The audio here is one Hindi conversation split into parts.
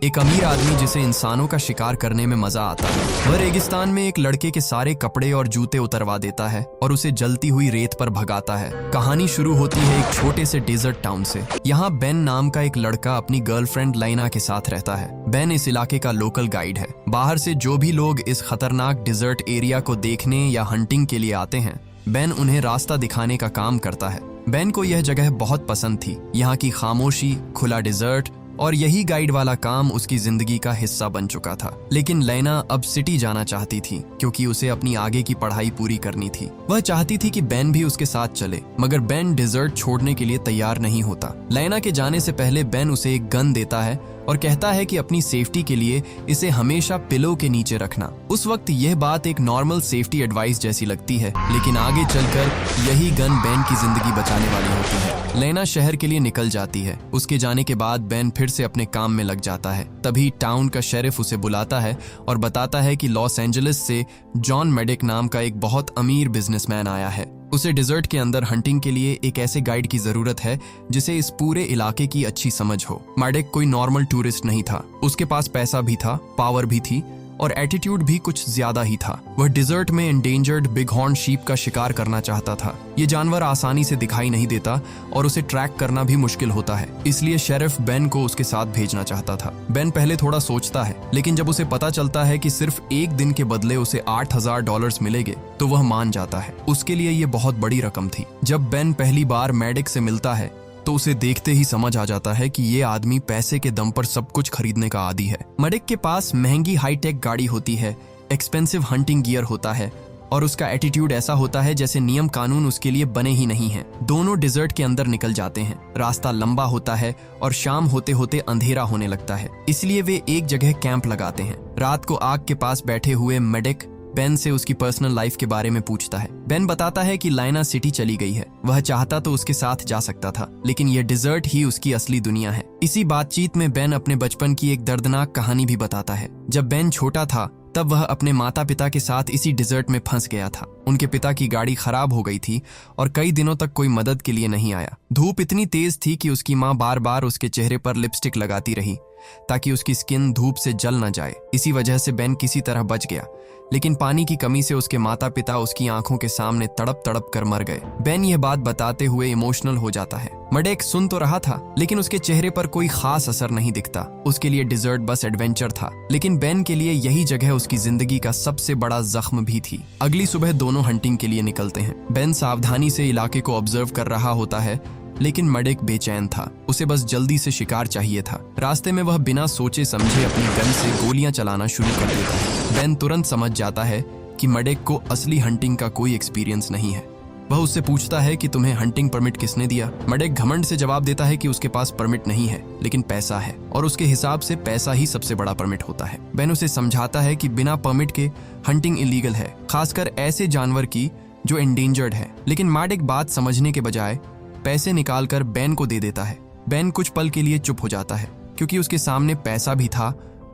एक अमीर आदमी जिसे इंसानों का शिकार करने में मजा आता है, वह रेगिस्तान में एक लड़के के सारे कपड़े और जूते उतरवा देता है और उसे जलती हुई रेत पर भगाता है। कहानी शुरू होती है एक छोटे से डेजर्ट टाउन से। यहाँ बेन नाम का एक लड़का अपनी गर्लफ्रेंड लाइना के साथ रहता है। बेन इस इलाके का लोकल गाइड है। बाहर से जो भी लोग इस खतरनाक डिजर्ट एरिया को देखने या हंटिंग के लिए आते हैं, बेन उन्हें रास्ता दिखाने का काम करता है। बेन को यह जगह बहुत पसंद थी। यहाँ की खामोशी, खुला डिजर्ट और यही गाइड वाला काम उसकी जिंदगी का हिस्सा बन चुका था। लेकिन लैना अब सिटी जाना चाहती थी क्योंकि उसे अपनी आगे की पढ़ाई पूरी करनी थी। वह चाहती थी कि बेन भी उसके साथ चले, मगर बेन डिजर्ट छोड़ने के लिए तैयार नहीं होता। लैना के जाने से पहले बेन उसे एक गन देता है और कहता है कि अपनी सेफ्टी के लिए इसे हमेशा पिलो के नीचे रखना। उस वक्त यह बात एक नॉर्मल सेफ्टी एडवाइस जैसी लगती है, लेकिन आगे चलकर यही गन बेन की जिंदगी बचाने वाली होती है। लैना शहर के लिए निकल जाती है। उसके जाने के बाद बेन फिर से अपने काम में लग जाता है। तभी टाउन का शेरिफ उसे बुलाता है और बताता है कि लॉस एंजलिस से जॉन मेडिक नाम का एक बहुत अमीर बिजनेसमैन आया है। उसे डिजर्ट के अंदर हंटिंग के लिए एक ऐसे गाइड की जरूरत है जिसे इस पूरे इलाके की अच्छी समझ हो। मेडिक कोई नॉर्मल टूरिस्ट नहीं था। उसके पास पैसा भी था, पावर भी थी और एटीट्यूड भी कुछ ज्यादा ही था। वह डिजर्ट में एंडेंजर्ड बिग हॉर्न शीप का शिकार करना चाहता था। ये जानवर आसानी से दिखाई नहीं देता और उसे ट्रैक करना भी मुश्किल होता है, इसलिए शेरिफ बेन को उसके साथ भेजना चाहता था। बेन पहले थोड़ा सोचता है, लेकिन जब उसे पता चलता है कि सिर्फ एक दिन के बदले उसे $8,000 मिलेंगे तो वह मान जाता है। उसके लिए ये बहुत बड़ी रकम थी। जब बेन पहली बार मेडिक से मिलता है तो उसे देखते ही समझ आ जाता है कि ये आदमी पैसे के दम पर सब कुछ खरीदने का आदी है। मेडिक के पास महंगी हाईटेक गाड़ी होती है, एक्सपेंसिव हंटिंग गियर होता है और उसका एटीट्यूड ऐसा होता है जैसे नियम कानून उसके लिए बने ही नहीं हैं। दोनों डिजर्ट के अंदर निकल जाते हैं। रास्ता लंबा होता है और शाम होते होते अंधेरा होने लगता है, इसलिए वे एक जगह कैंप लगाते हैं। रात को आग के पास बैठे हुए मेडिक बेन से उसकी पर्सनल लाइफ के बारे में पूछता है। बेन बताता है कि लाइना सिटी चली गई है। वह चाहता तो उसके साथ जा सकता था, लेकिन यह डिजर्ट ही उसकी असली दुनिया है। इसी बातचीत में बेन अपने बचपन की एक दर्दनाक कहानी भी बताता है। जब बेन छोटा था तब वह अपने माता पिता के साथ इसी डिजर्ट में फंस गया था। उनके पिता की गाड़ी खराब हो गई थी और कई दिनों तक कोई मदद के लिए नहीं आया। धूप इतनी तेज थी कि उसकी माँ बार बार उसके चेहरे पर लिपस्टिक लगाती रही ताकि उसकी स्किन धूप से जल न जाए। इसी वजह से बेन किसी तरह बच गया, लेकिन पानी की कमी से उसके माता पिता उसकी आंखों के सामने तड़प तड़प कर मर गए। बेन यह बात बताते हुए इमोशनल हो जाता है। मेडिक सुन तो रहा था, लेकिन उसके चेहरे पर कोई खास असर नहीं दिखता। उसके लिए डिजर्ट बस एडवेंचर था, लेकिन बेन के लिए यही जगह उसकी जिंदगी का सबसे बड़ा जख्म भी थी। अगली सुबह दोनों हंटिंग के लिए निकलते हैं। बेन सावधानी से इलाके को ऑब्जर्व कर रहा होता है, लेकिन मेडिक बेचैन था। उसे बस जल्दी से शिकार चाहिए था। रास्ते में वह बिना सोचे समझे अपनी गन से गोलियां चलाना शुरू कर देता है। बेन तुरंत समझ जाता है कि मेडिक को असली हंटिंग का कोई एक्सपीरियंस नहीं है। वह उससे पूछता है कि तुम्हें हंटिंग परमिट किसने दिया। मेडिक घमंड से जवाब देता है कि उसके पास परमिट नहीं है, लेकिन पैसा है और उसके हिसाब से पैसा ही सबसे बड़ा परमिट होता है। बेन उसे समझाता है कि बिना परमिट के हंटिंग इलीगल है, खासकर ऐसे जानवर की जो एंडेंजर्ड है। लेकिन मेडिक बात समझने के बजाय पैसे निकालकर बेन को दे देता है। बेन कुछ पल के लिए चुप हो जाता है क्योंकि उसके सामने पैसा भी था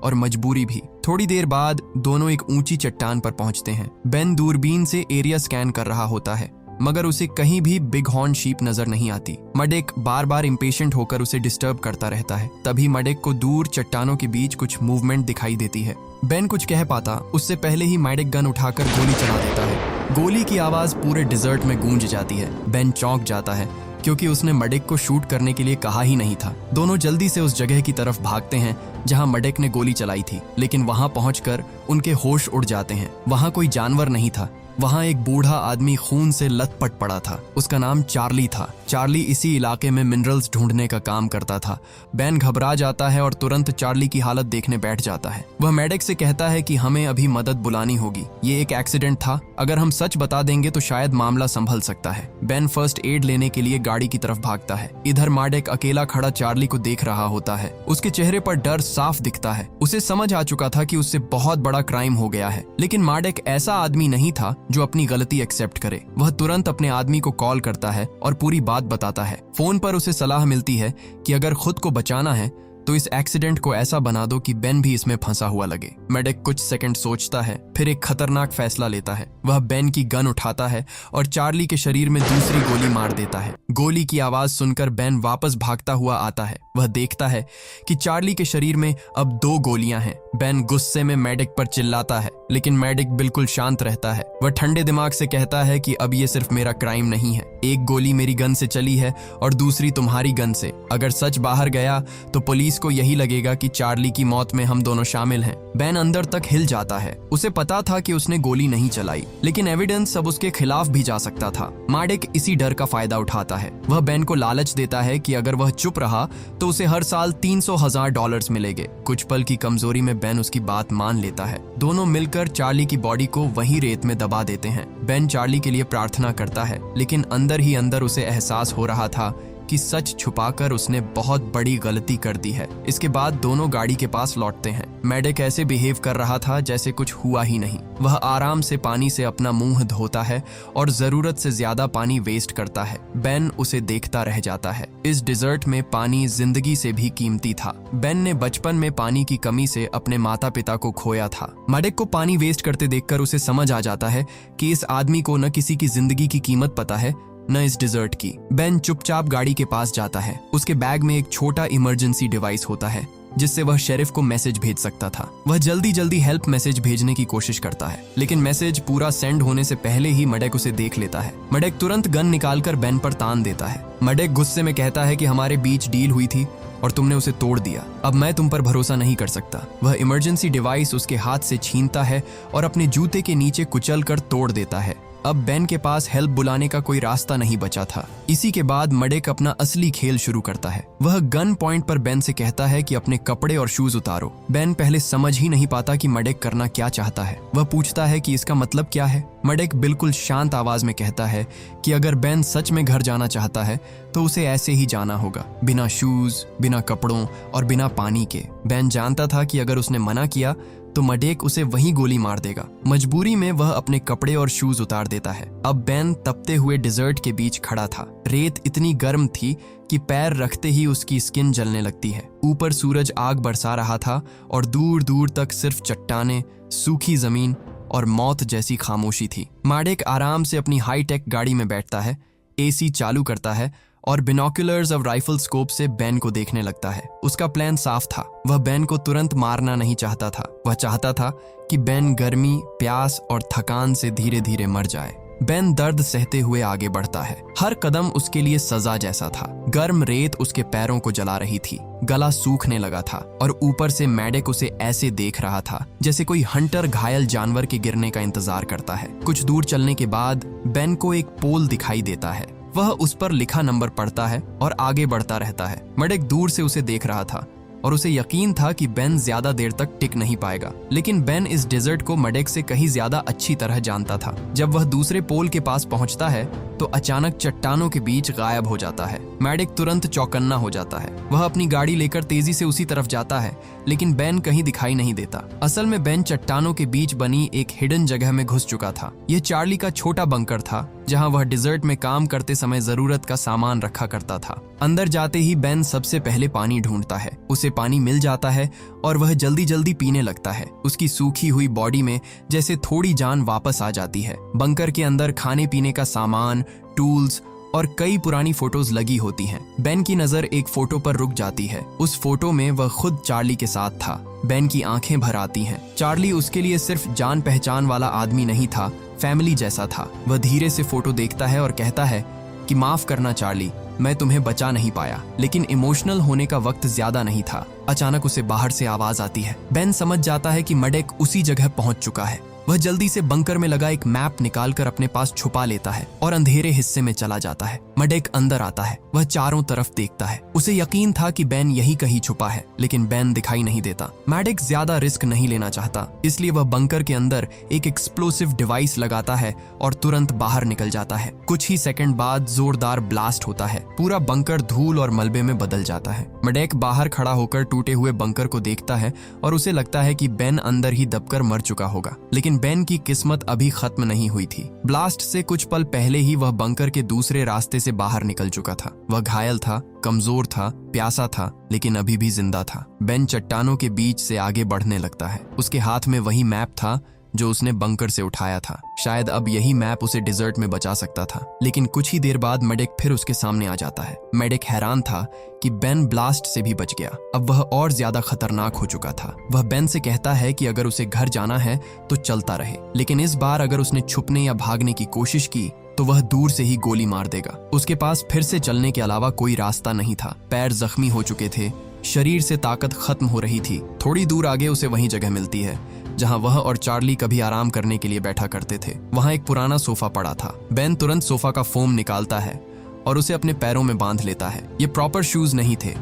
और मजबूरी भी। थोड़ी देर बाद दोनों एक ऊंची चट्टान पर पहुंचते हैं। बेन दूरबीन से एरिया स्कैन कर रहा होता है, मगर उसे कहीं भी बिग हॉर्न शीप नजर नहीं आती। मेडिक बार बार इम्पेशेंट होकर उसे डिस्टर्ब करता रहता है। तभी मेडिक को दूर चट्टानों के बीच कुछ मूवमेंट दिखाई देती है। बेन कुछ कह पाता उससे पहले ही मेडिक गन उठाकर गोली चला देता है। गोली की आवाज पूरे डिजर्ट में गूंज जाती है। बेन चौंक जाता है क्योंकि उसने मेडिक को शूट करने के लिए कहा ही नहीं था। दोनों जल्दी से उस जगह की तरफ भागते हैं जहां मेडिक ने गोली चलाई थी, लेकिन वहां पहुंचकर उनके होश उड़ जाते हैं। वहां कोई जानवर नहीं था, वहां एक बूढ़ा आदमी खून से लथपथ पड़ा था। उसका नाम चार्ली था। चार्ली इसी इलाके में मिनरल्स ढूंढने का काम करता था। बेन घबरा जाता है और तुरंत चार्ली की हालत देखने बैठ जाता है। वह मेडिक से कहता है कि हमें अभी मदद बुलानी होगी, ये एक एक्सीडेंट था। अगर हम सच बता देंगे तो शायद मामला संभल सकता है। बेन फर्स्ट एड लेने के लिए गाड़ी की तरफ भागता है। इधर मेडिक अकेला खड़ा चार्ली को देख रहा होता है। उसके चेहरे पर डर साफ दिखता है। उसे समझ आ चुका था कि उससे बहुत बड़ा क्राइम हो गया है, लेकिन मेडिक ऐसा आदमी नहीं था जो अपनी गलती एक्सेप्ट करे। वह तुरंत अपने आदमी को कॉल करता है और पूरी बात बताता है। फोन पर उसे सलाह मिलती है कि अगर खुद को बचाना है तो इस एक्सीडेंट को ऐसा बना दो कि बेन भी इसमें फंसा हुआ लगे। मेडिक कुछ सेकंड सोचता है, फिर एक खतरनाक फैसला लेता है। वह बेन की गन उठाता है और चार्ली के शरीर में दूसरी गोली मार देता है। गोली की आवाज सुनकर बेन वापस भागता हुआ आता है। वह देखता है कि चार्ली के शरीर में अब 2 गोलियां हैं। बेन गुस्से में मेडिक पर चिल्लाता है, लेकिन मेडिक बिल्कुल शांत रहता है। वह ठंडे दिमाग से कहता है कि अब ये सिर्फ मेरा क्राइम नहीं है। एक गोली मेरी गन से चली है और दूसरी तुम्हारी गन से। अगर सच बाहर गया तो पुलिस को यही लगेगा कि चार्ली की मौत में हम दोनों शामिल हैं। बेन अंदर तक हिल जाता है। उसे पता था कि उसने गोली नहीं चलाई, लेकिन एविडेंस अब उसके खिलाफ भी जा सकता था। मेडिक इसी डर का फायदा उठाता है। वह बेन को लालच देता है कि अगर वह चुप रहा तो उसे हर साल $300,000 मिलेंगे। कुछ पल की कमजोरी में बेन उसकी बात मान लेता है। दोनों मिलकर चार्ली की बॉडी को वहीं रेत में दबा देते हैं। बेन चार्ली के लिए प्रार्थना करता है, लेकिन अंदर ही अंदर उसे एहसास हो रहा था कि सच छुपाकर उसने बहुत बड़ी गलती कर दी है। इसके बाद दोनों गाड़ी के पास लौटते हैं। मेडिक ऐसे बिहेव कर रहा था जैसे कुछ हुआ ही नहीं। वह आराम से पानी से अपना मुंह धोता है और जरूरत से ज्यादा पानी वेस्ट करता है। बेन उसे देखता रह जाता है। इस डिजर्ट में पानी जिंदगी से भी कीमती था। बेन ने बचपन में पानी की कमी से अपने माता पिता को खोया था। मेडिक को पानी वेस्ट करते देखकर उसे समझ आ जाता है कि इस आदमी को न किसी की जिंदगी की कीमत पता है, न इस डिजर्ट की। बेन चुपचाप गाड़ी के पास जाता है। उसके बैग में एक छोटा इमरजेंसी डिवाइस होता है जिससे वह शेरिफ को मैसेज भेज सकता था। वह जल्दी जल्दी हेल्प मैसेज भेजने की कोशिश करता है, लेकिन मैसेज पूरा सेंड होने से पहले ही मेडिक उसे देख लेता है। मेडिक तुरंत गन निकालकर बेन पर तान देता है। मेडिक गुस्से में कहता है कि हमारे बीच डील हुई थी और तुमने उसे तोड़ दिया। अब मैं तुम पर भरोसा नहीं कर सकता। वह इमरजेंसी डिवाइस उसके हाथ से छीनता है और अपने जूते के नीचे कुचलकर तोड़ देता है। अब बेन के पास हेल्प बुलाने का कोई रास्ता नहीं बचा था। इसी के बाद मेडिक अपना असली खेल शुरू करता है। वह गन पॉइंट पर बेन से कहता है कि अपने कपड़े और शूज उतारो। बेन पहले समझ ही नहीं पाता कि मेडिक करना क्या चाहता है। वह पूछता है कि इसका मतलब क्या है। मेडिक बिल्कुल शांत आवाज में कहता है कि अगर बेन सच में घर जाना चाहता है तो उसे ऐसे ही जाना होगा, बिना शूज, बिना कपड़ों और बिना पानी के। बेन जानता था कि अगर उसने मना किया तो मेडिक उसे वहीं गोली मार देगा। मजबूरी में वह अपने कपड़े और शूज उतार देता है। अब बेन तपते हुए डिजर्ट के बीच खड़ा था। रेत इतनी गर्म थी कि पैर रखते ही उसकी स्किन जलने लगती है। ऊपर सूरज आग बरसा रहा था और दूर दूर तक सिर्फ चट्टानें, सूखी जमीन और मौत जैसी खामोशी थी। मेडिक आराम से अपनी हाईटेक गाड़ी में बैठता है, एसी चालू करता है और बिनोकुलर्स और राइफल स्कोप से बेन को देखने लगता है। उसका प्लान साफ था। वह बेन को तुरंत मारना नहीं चाहता था। वह चाहता था कि बेन गर्मी, प्यास और थकान से धीरे धीरे मर जाए। बेन दर्द सहते हुए आगे बढ़ता है। हर कदम उसके लिए सजा जैसा था। गर्म रेत उसके पैरों को जला रही थी, गला सूखने लगा था और ऊपर से मेडिक उसे ऐसे देख रहा था जैसे कोई हंटर घायल जानवर के गिरने का इंतजार करता है। कुछ दूर चलने के बाद बेन को एक पोल दिखाई देता है। वह उस पर लिखा नंबर पढ़ता है और आगे बढ़ता रहता है। मेडिक दूर से उसे देख रहा था और उसे यकीन था कि बेन ज्यादा देर तक टिक नहीं पाएगा। लेकिन बेन इस डेजर्ट को मेडिक से कहीं ज्यादा अच्छी तरह जानता था। जब वह दूसरे पोल के पास पहुंचता है तो अचानक चट्टानों के बीच गायब हो जाता है। मेडिक तुरंत चौकन्ना हो जाता है। वह अपनी गाड़ी लेकर तेजी से उसी तरफ जाता है, लेकिन बेन कहीं दिखाई नहीं देता। असल में बेन चट्टानों के बीच बनी एक हिडन जगह में घुस चुका था। यह चार्ली का छोटा बंकर था जहां वह डिजर्ट में काम करते समय जरूरत का सामान रखा करता था। अंदर जाते ही बेन सबसे पहले पानी ढूंढता है। उसे पानी मिल जाता है और वह जल्दी जल्दी पीने लगता है। उसकी सूखी हुई बॉडी में जैसे थोड़ी जान वापस आ जाती है। बंकर के अंदर खाने पीने का सामान, टूल्स और कई पुरानी फोटोज लगी होती हैं। बेन की नजर एक फोटो पर रुक जाती है। उस फोटो में वह खुद चार्ली के साथ था। बेन की आंखें भर आती हैं। चार्ली उसके लिए सिर्फ जान पहचान वाला आदमी नहीं था, फैमिली जैसा था। वह धीरे से फोटो देखता है और कहता है कि माफ करना चार्ली, मैं तुम्हें बचा नहीं पाया। लेकिन इमोशनल होने का वक्त ज्यादा नहीं था। अचानक उसे बाहर से आवाज आती है। बेन समझ जाता है कि मेडिक उसी जगह पहुंच चुका है। वह जल्दी से बंकर में लगा एक मैप निकालकर अपने पास छुपा लेता है और अंधेरे हिस्से में चला जाता है। मेडिक अंदर आता है। वह चारों तरफ देखता है। उसे यकीन था कि बेन यही कहीं छुपा है, लेकिन बेन दिखाई नहीं देता। मेडिक ज्यादा रिस्क नहीं लेना चाहता, इसलिए वह बंकर के अंदर एक एक्सप्लोसिव डिवाइस लगाता है और तुरंत बाहर निकल जाता है। कुछ ही सेकंड बाद जोरदार ब्लास्ट होता है। पूरा बंकर धूल और मलबे में बदल जाता है। मेडिक बाहर खड़ा होकर टूटे हुए बंकर को देखता है और उसे लगता है कि बेन अंदर ही दबकर मर चुका होगा। लेकिन लेकिन बेन की किस्मत अभी खत्म नहीं हुई थी। ब्लास्ट से कुछ पल पहले ही वह बंकर के दूसरे रास्ते से बाहर निकल चुका था। वह घायल था, कमजोर था, प्यासा था, लेकिन अभी भी जिंदा था। बेन चट्टानों के बीच से आगे बढ़ने लगता है। उसके हाथ में वही मैप था जो उसने बंकर से उठाया था। शायद अब यही मैप उसे डिजर्ट में बचा सकता था। लेकिन कुछ ही देर बाद मेडेक फिर उसके सामने आ जाता है। मेडेक हैरान था कि बेन ब्लास्ट से भी बच गया। अब वह और ज्यादा खतरनाक हो चुका था। वह बेन से कहता है कि अगर उसे घर जाना है तो चलता रहे, लेकिन इस बार अगर उसने छुपने या भागने की कोशिश की तो वह दूर से ही गोली मार देगा। उसके पास फिर से चलने के अलावा कोई रास्ता नहीं था। पैर जख्मी हो चुके थे, शरीर से ताकत खत्म हो रही थी। थोड़ी दूर आगे उसे वही जगह मिलती है जहां वह और चार्ली कभी आराम करने के लिए बैठा करते थे। वहां एक पुराना सोफा पड़ा था। बेन तुरंत सोफा का फोम निकालता है और उसे अपने पैरों में बांध लेता है। ये प्रॉपर शूज नहीं थे,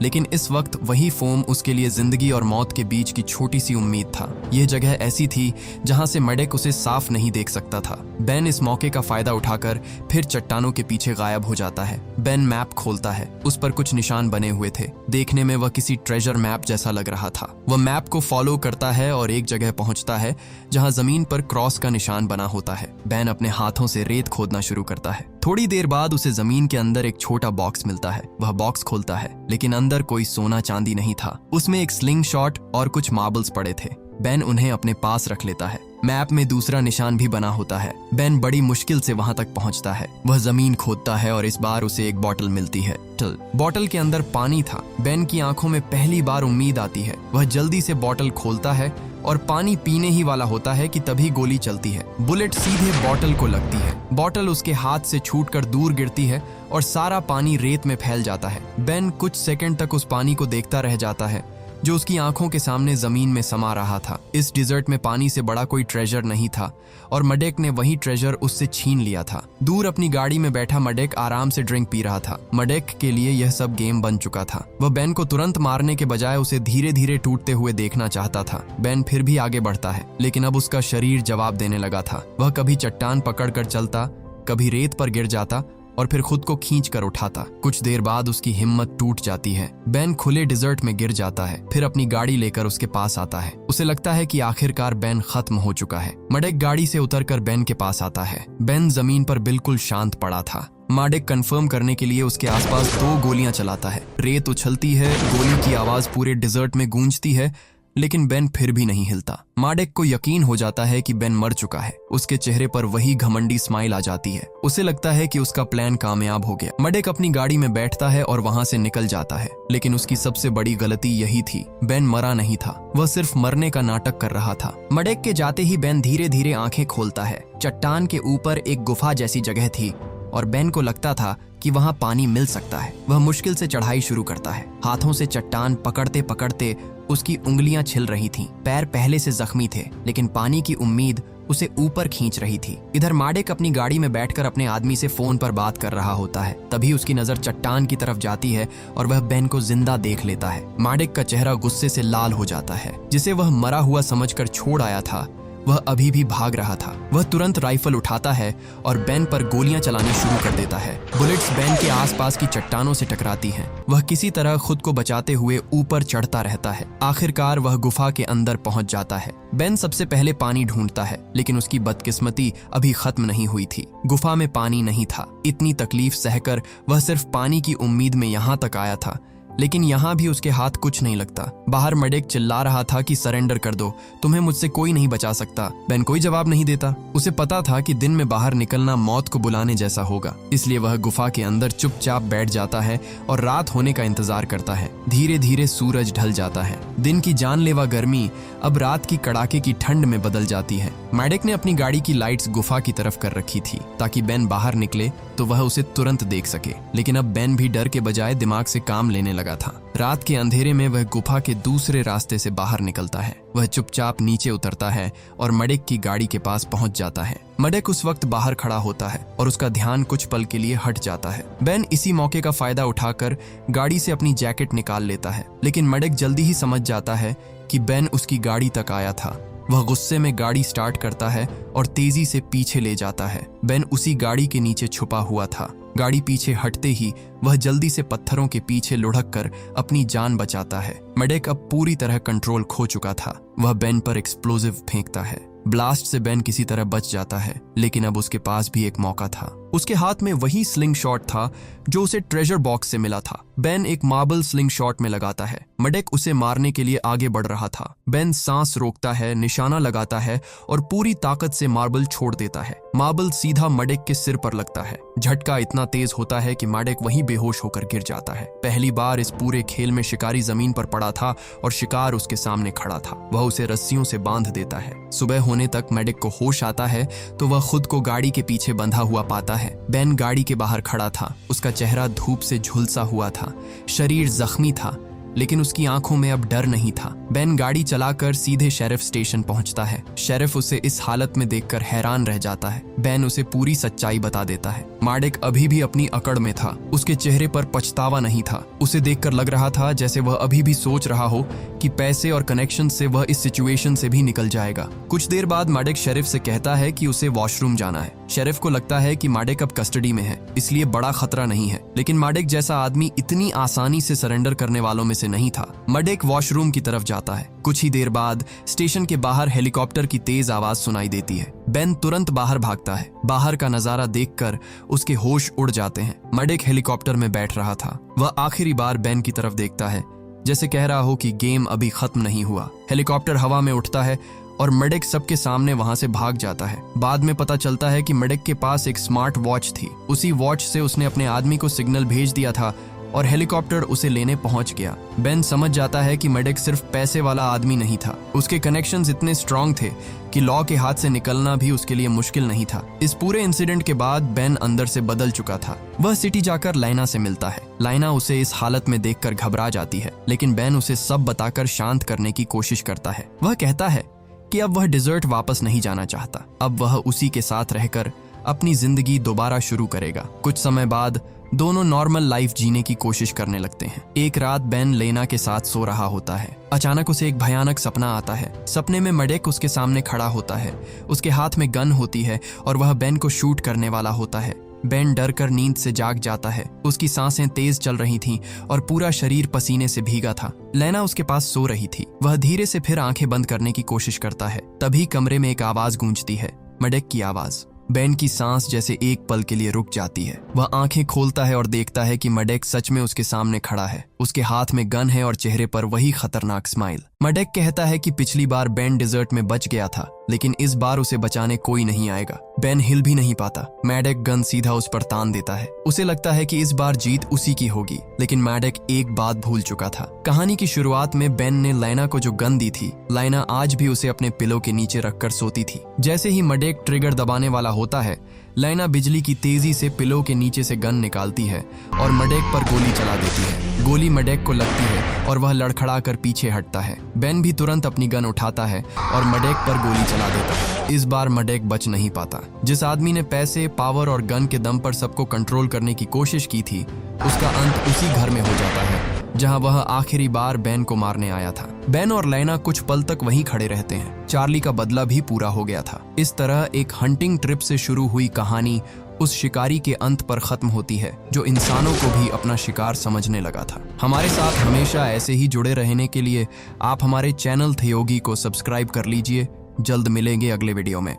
लेकिन इस वक्त वही फोम उसके लिए जिंदगी और मौत के बीच की छोटी सी उम्मीद था। यह जगह ऐसी थी जहां से मेडेक उसे साफ नहीं देख सकता था। बेन इस मौके का फायदा उठाकर फिर चट्टानों के पीछे गायब हो जाता है। बेन मैप खोलता है। उस पर कुछ निशान बने हुए थे। देखने में वह किसी ट्रेजर मैप जैसा लग रहा था। वह मैप को फॉलो करता है और एक जगह पहुंचता है जहां जमीन पर क्रॉस का निशान बना होता है। बेन अपने हाथों से रेत खोदना शुरू करता है। थोड़ी देर बाद उसे जमीन के अंदर एक छोटा बॉक्स मिलता है। वह बॉक्स खोलता है, लेकिन अंदर कोई सोना चांदी नहीं था। उसमें एक स्लिंग शॉट और कुछ मार्बल्स पड़े थे। बेन उन्हें अपने पास रख लेता है। मैप में दूसरा निशान भी बना होता है। बेन बड़ी मुश्किल से वहां तक पहुंचता है। वह जमीन खोदता है और इस बार उसे एक बोतल मिलती है। बोतल के अंदर पानी था। बेन की आंखों में पहली बार उम्मीद आती है। वह जल्दी से बोतल खोलता है और पानी पीने ही वाला होता है कि तभी गोली चलती है। बुलेट सीधे बोतल को लगती है। बोतल उसके हाथ से छूटकर दूर गिरती है और सारा पानी रेत में फैल जाता है। बेन कुछ सेकंड तक उस पानी को देखता रह जाता है जो उसकी आंखों के सामने जमीन में समा रहा था। इस डिजर्ट में पानी से बड़ा कोई ट्रेजर नहीं था और मेडेक ने वही ट्रेजर उससे छीन लिया था। दूर अपनी गाड़ी में बैठा मेडेक आराम से ड्रिंक पी रहा था। मेडेक के लिए यह सब गेम बन चुका था। वह बेन को तुरंत मारने के बजाय उसे धीरे धीरे टूटते हुए देखना चाहता था। बेन फिर भी आगे बढ़ता है, लेकिन अब उसका शरीर जवाब देने लगा था। वह कभी चट्टान पकड़कर चलता, कभी रेत पर गिर जाता और फिर खुद को खींच कर उठाता। कुछ देर बाद उसकी हिम्मत टूट जाती है। बेन खुले डिजर्ट में गिर जाता है, फिर अपनी गाड़ी लेकर उसके पास आता है। उसे लगता है कि आखिरकार बेन खत्म हो चुका है। मेडेक गाड़ी से उतरकर बेन के पास आता है। बेन जमीन पर बिल्कुल शांत पड़ा था। मेडेक कंफर्म करने के लिए उसके आसपास 2 गोलियां चलाता है। रेत उछलती है, गोली की आवाज पूरे डिजर्ट में गूंजती है, लेकिन बेन फिर भी नहीं हिलता। मेडेक को यकीन हो जाता है कि बेन मर चुका है। उसके चेहरे पर वही घमंडी स्माइल आ जाती है। उसे लगता है कि उसका प्लान कामयाब हो गया। मेडेक अपनी गाड़ी में बैठता है और वहां से निकल जाता है, लेकिन उसकी सबसे बड़ी गलती यही थी, बेन मरा नहीं था। वह सिर्फ मरने का नाटक कर रहा था। मेडेक के जाते ही बेन धीरे धीरे आंखें खोलता है। चट्टान के ऊपर एक गुफा जैसी जगह थी और बेन को लगता था कि वहां पानी मिल सकता है। वह मुश्किल से चढ़ाई शुरू करता है। हाथों से चट्टान पकड़ते पकड़ते उसकी उंगलियां छिल रही थीं। पैर पहले से जख्मी थे, लेकिन पानी की उम्मीद उसे ऊपर खींच रही थी। इधर मेडेक अपनी गाड़ी में बैठकर अपने आदमी से फोन पर बात कर रहा होता है। तभी उसकी नजर चट्टान की तरफ जाती है और वह बेन को जिंदा देख लेता है। मेडेक का चेहरा गुस्से से लाल हो जाता है। जिसे वह मरा हुआ समझकर छोड़ आया था, वह अभी भी भाग रहा था। वह तुरंत राइफल उठाता है और बेन पर गोलियां चलानी शुरू कर देता है। बुलेट्स बेन के आसपास की चट्टानों से टकराती हैं। वह किसी तरह खुद को बचाते हुए ऊपर चढ़ता रहता है। आखिरकार वह गुफा के अंदर पहुंच जाता है। बेन सबसे पहले पानी ढूंढता है, लेकिन उसकी बदकिस्मती अभी खत्म नहीं हुई थी। गुफा में पानी नहीं था। इतनी तकलीफ सहकर वह सिर्फ पानी की उम्मीद में यहाँ तक आया था, लेकिन यहाँ भी उसके हाथ कुछ नहीं लगता। बाहर मेडेक चिल्ला रहा था कि सरेंडर कर दो, तुम्हें मुझसे कोई नहीं बचा सकता। बेन कोई जवाब नहीं देता। उसे पता था कि दिन में बाहर निकलना मौत को बुलाने जैसा होगा, इसलिए वह गुफा के अंदर चुपचाप बैठ जाता है और रात होने का इंतजार करता है। धीरे धीरे सूरज ढल जाता है। दिन की जानलेवा गर्मी अब रात की कड़ाके की ठंड में बदल जाती है। मेडेक ने अपनी गाड़ी की लाइट्स गुफा की तरफ कर रखी थी ताकि बेन बाहर निकले तो वह उसे तुरंत देख सके, लेकिन अब बेन भी डर के बजाय दिमाग से काम लेने लगा था। रात के अंधेरे में वह गुफा के दूसरे रास्ते से बाहर निकलता है। वह चुपचाप नीचे उतरता है और मेडेक की गाड़ी के पास पहुंच जाता है। मेडेक उस वक्त बाहर खड़ा होता है और उसका ध्यान कुछ पल के लिए हट जाता है। बेन इसी मौके का फायदा उठाकर गाड़ी से अपनी जैकेट निकाल लेता है, लेकिन मेडेक जल्दी ही समझ जाता है कि बेन उसकी गाड़ी तक आया था। वह गुस्से में गाड़ी स्टार्ट करता है और तेजी से पीछे ले जाता है। बेन उसी गाड़ी के नीचे छुपा हुआ था। गाड़ी पीछे हटते ही वह जल्दी से पत्थरों के पीछे लुढ़क कर अपनी जान बचाता है। मेडेक अब पूरी तरह कंट्रोल खो चुका था। वह बेन पर एक्सप्लोजिव फेंकता है। ब्लास्ट से बेन किसी तरह बच जाता है, लेकिन अब उसके पास भी एक मौका था। उसके हाथ में वही स्लिंग शॉट था जो उसे ट्रेजर बॉक्स से मिला था। बेन एक मार्बल स्लिंग शॉट में लगाता है। मडेक उसे मारने के लिए आगे बढ़ रहा था। बेन सांस रोकता है, निशाना लगाता है और पूरी ताकत से मार्बल छोड़ देता है। मार्बल सीधा मडेक के सिर पर लगता है। झटका इतना तेज होता है कि मडेक वहीं बेहोश होकर गिर जाता है। पहली बार इस पूरे खेल में शिकारी जमीन पर पड़ा था और शिकार उसके सामने खड़ा था। वह उसे रस्सियों से बांध देता है। सुबह होने तक मडेक को होश आता है तो वह खुद को गाड़ी के पीछे बंधा हुआ पाता है। बेन गाड़ी के बाहर खड़ा था। उसका चेहरा धूप से झुलसा हुआ था, शरीर जख्मी था, लेकिन उसकी आंखों में अब डर नहीं था। बेन गाड़ी चलाकर सीधे शेरिफ स्टेशन पहुंचता है। शेरिफ उसे इस हालत में देखकर हैरान रह जाता है। बेन उसे पूरी सच्चाई बता देता है। मडेक अभी भी अपनी अकड़ में था। उसके चेहरे पर पछतावा नहीं था। उसे देखकर लग रहा था जैसे वह अभी भी सोच रहा हो कि पैसे और कनेक्शन से वह इस सिचुएशन से भी निकल जाएगा। कुछ देर बाद मडेक शेरिफ से कहता है कि उसे वॉशरूम जाना है। शेरिफ को लगता है कि मडेक अब कस्टडी में है, इसलिए बड़ा खतरा नहीं है, लेकिन मडेक जैसा आदमी इतनी आसानी से सरेंडर करने वालों में से नहीं था। मडेक वॉशरूम की तरफ जाता है। कुछ ही देर बाद स्टेशन के बाहर हेलीकॉप्टर की तेज आवाज सुनाई देती है। बेन तुरंत बाहर भागता है। बाहर का नजारा देखकर उसके होश उड़ जाते हैं। मडेक हेलीकॉप्टर में बैठ रहा था। वह आखिरी बार बेन की तरफ देखता है, जैसे कह रहा हो कि गेम अभी खत्म नहीं हुआ। हेलीकॉप्टर हवा में उठता है और मडेक सबके सामने वहां से भाग जाता है। बाद में पता चलता है कि मडेक के पास एक स्मार्ट वॉच थी। उसी वॉच से उसने अपने आदमी को सिग्नल भेज दिया था और हेलीकॉप्टर उसे लेने पहुंच गया। बेन समझ जाता है कि मडेक सिर्फ पैसे वाला आदमी नहीं था। उसके कनेक्शंस इतने स्ट्रांग थे कि लॉ के हाथ से निकलना भी उसके लिए मुश्किल नहीं था। इस पूरे इंसिडेंट के बाद बेन अंदर से बदल चुका था। वह सिटी जाकर लाइना से मिलता है। लाइना उसे इस हालत में देखकर घबरा जाती है, लेकिन बेन उसे सब बताकर शांत करने की कोशिश करता है। वह कहता है कि अब वह डिजर्ट वापस नहीं जाना चाहता। अब वह उसी के साथ रहकर अपनी जिंदगी दोबारा शुरू करेगा। कुछ समय बाद दोनों नॉर्मल लाइफ जीने की कोशिश करने लगते हैं। एक रात बेन लेना के साथ सो रहा होता है। अचानक उसे एक भयानक सपना आता है। सपने में मडेक उसके सामने खड़ा होता है। उसके हाथ में गन होती है और वह बेन को शूट करने वाला होता है। बेन डर कर नींद से जाग जाता है। उसकी सांसें तेज चल रही थीं और पूरा शरीर पसीने से भीगा था। लेना उसके पास सो रही थी। वह धीरे से फिर आंखें बंद करने की कोशिश करता है। तभी कमरे में एक आवाज गूंजती है, मडेक की आवाज। बेन की सांस जैसे एक पल के लिए रुक जाती है। वह आंखें खोलता है और देखता है कि मडेक सच में उसके सामने खड़ा है। उसके हाथ में गन है और चेहरे पर वही खतरनाक स्माइल। मडेक कहता है कि पिछली बार बेन डिजर्ट में बच गया था, लेकिन इस बार उसे बचाने कोई नहीं आएगा। बेन हिल भी नहीं पाता। मडेक गन सीधा उस पर तान देता है। उसे लगता है कि इस बार जीत उसी की होगी, लेकिन मडेक एक बात भूल चुका था। कहानी की शुरुआत में बेन ने लाइना को जो गन दी थी, लाइना आज भी उसे अपने पिलो के नीचे रखकर सोती थी। जैसे ही मडेक ट्रिगर दबाने वाला होता है, लाइना बिजली की तेजी से पिलो के नीचे से गन निकालती है और मडेक पर गोली चला देती है। गोली मडेक को लगती है और वह लड़खड़ा कर पीछे हटता है। बेन भी तुरंत अपनी गन उठाता है और मडेक पर गोली चला देता है। इस बार मडेक बच नहीं पाता। जिस आदमी ने पैसे, पावर और गन के दम पर सबको कंट्रोल करने की कोशिश की थी, उसका अंत उसी घर में हो जाता है जहां वह आखिरी बार बेन को मारने आया था। बेन और लाइना कुछ पल तक वहीं खड़े रहते हैं। चार्ली का बदला भी पूरा हो गया था। इस तरह एक हंटिंग ट्रिप से शुरू हुई कहानी उस शिकारी के अंत पर खत्म होती है जो इंसानों को भी अपना शिकार समझने लगा था। हमारे साथ हमेशा ऐसे ही जुड़े रहने के लिए आप हमारे चैनल थे योगी को सब्सक्राइब कर लीजिए। जल्द मिलेंगे अगले वीडियो में।